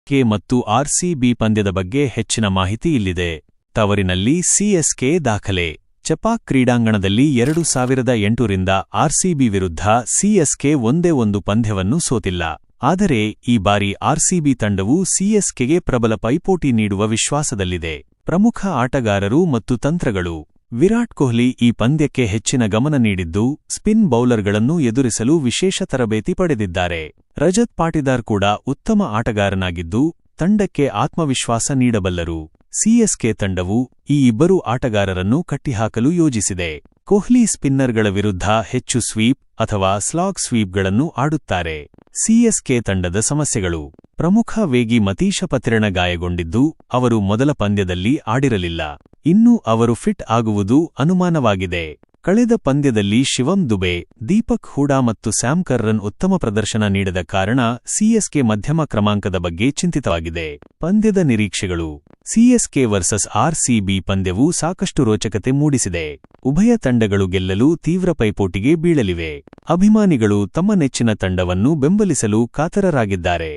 K ಮತ್ತು RCB ಪಂದ್ಯದ ಬಗ್ಗೆ ಹೆಚ್ಚಿನ ಮಾಹಿತಿ ಇಲ್ಲಿದೆ. ತವರಿನಲ್ಲಿ ಸಿಎಸ್ಕೆ ದಾಖಲೆ. ಚೆಪಾಕ್ ಕ್ರೀಡಾಂಗಣದಲ್ಲಿ 2008 ರಿಂದ ಆರ್ಸಿಬಿ ವಿರುದ್ಧ ಸಿಎಸ್ಕೆ ಒಂದೇ ಒಂದು ಪಂದ್ಯವನ್ನು ಸೋತಿಲ್ಲ. ಆದರೆ ಈ ಬಾರಿ ಆರ್ಸಿಬಿ ತಂಡವು ಸಿಎಸ್ಕೆಗೆ ಪ್ರಬಲ ಪೈಪೋಟಿ ನೀಡುವ ವಿಶ್ವಾಸದಲ್ಲಿದೆ. ಪ್ರಮುಖ ಆಟಗಾರರು ಮತ್ತು ತಂತ್ರಗಳು. ವಿರಾಟ್ ಕೊಹ್ಲಿ ಈ ಪಂದ್ಯಕ್ಕೆ ಹೆಚ್ಚಿನ ಗಮನ ನೀಡಿದ್ದು, ಸ್ಪಿನ್ ಬೌಲರ್ಗಳನ್ನು ಎದುರಿಸಲು ವಿಶೇಷ ತರಬೇತಿ ಪಡೆದಿದ್ದಾರೆ. ರಜತ್ ಪಾಟಿದಾರ್ ಕೂಡ ಉತ್ತಮ ಆಟಗಾರನಾಗಿದ್ದು, ತಂಡಕ್ಕೆ ಆತ್ಮವಿಶ್ವಾಸ ನೀಡಬಲ್ಲರು. ಸಿಎಸ್ಕೆ ತಂಡವು ಈ ಇಬ್ಬರು ಆಟಗಾರರನ್ನು ಕಟ್ಟಿಹಾಕಲು ಯೋಜಿಸಿದೆ. ಕೊಹ್ಲಿ ಸ್ಪಿನ್ನರ್ಗಳ ವಿರುದ್ಧ ಹೆಚ್ಚು ಸ್ವೀಪ್ ಅಥವಾ ಸ್ಲಾಗ್ ಸ್ವೀಪ್ಗಳನ್ನು ಆಡುತ್ತಾರೆ. ಸಿಎಸ್ಕೆ ತಂಡದ ಸಮಸ್ಯೆಗಳು. ಪ್ರಮುಖ ವೇಗಿ ಮತೀಶ ಪತ್ರೆಣ ಗಾಯಗೊಂಡಿದ್ದು, ಅವರು ಮೊದಲ ಪಂದ್ಯದಲ್ಲಿ ಆಡಿರಲಿಲ್ಲ. ಇನ್ನು ಅವರು ಫಿಟ್ ಆಗುವುದು ಅನುಮಾನವಾಗಿದೆ. ಕಳೆದ ಪಂದ್ಯದಲ್ಲಿ ಶಿವಮ್ ದುಬೆ, ದೀಪಕ್ ಹೂಡಾ ಮತ್ತು ಸ್ಯಾಮ್ ಕರ್ರನ್ ಉತ್ತಮ ಪ್ರದರ್ಶನ ನೀಡದ ಕಾರಣ ಸಿಎಸ್ಕೆ ಮಧ್ಯಮ ಕ್ರಮಾಂಕದ ಬಗ್ಗೆ ಚಿಂತಿತವಾಗಿದೆ. ಪಂದ್ಯದ ನಿರೀಕ್ಷೆಗಳು. ಸಿಎಸ್ಕೆ ವರ್ಸಸ್ ಆರ್ಸಿಬಿ ಪಂದ್ಯವು ಸಾಕಷ್ಟು ರೋಚಕತೆ ಮೂಡಿಸಿದೆ. ಉಭಯ ತಂಡಗಳು ಗೆಲ್ಲಲು ತೀವ್ರ ಪೈಪೋಟಿಗೆ ಬೀಳಲಿವೆ. ಅಭಿಮಾನಿಗಳು ತಮ್ಮ ನೆಚ್ಚಿನ ತಂಡವನ್ನು ಬೆಂಬಲಿಸಲು ಕಾತರರಾಗಿದ್ದಾರೆ.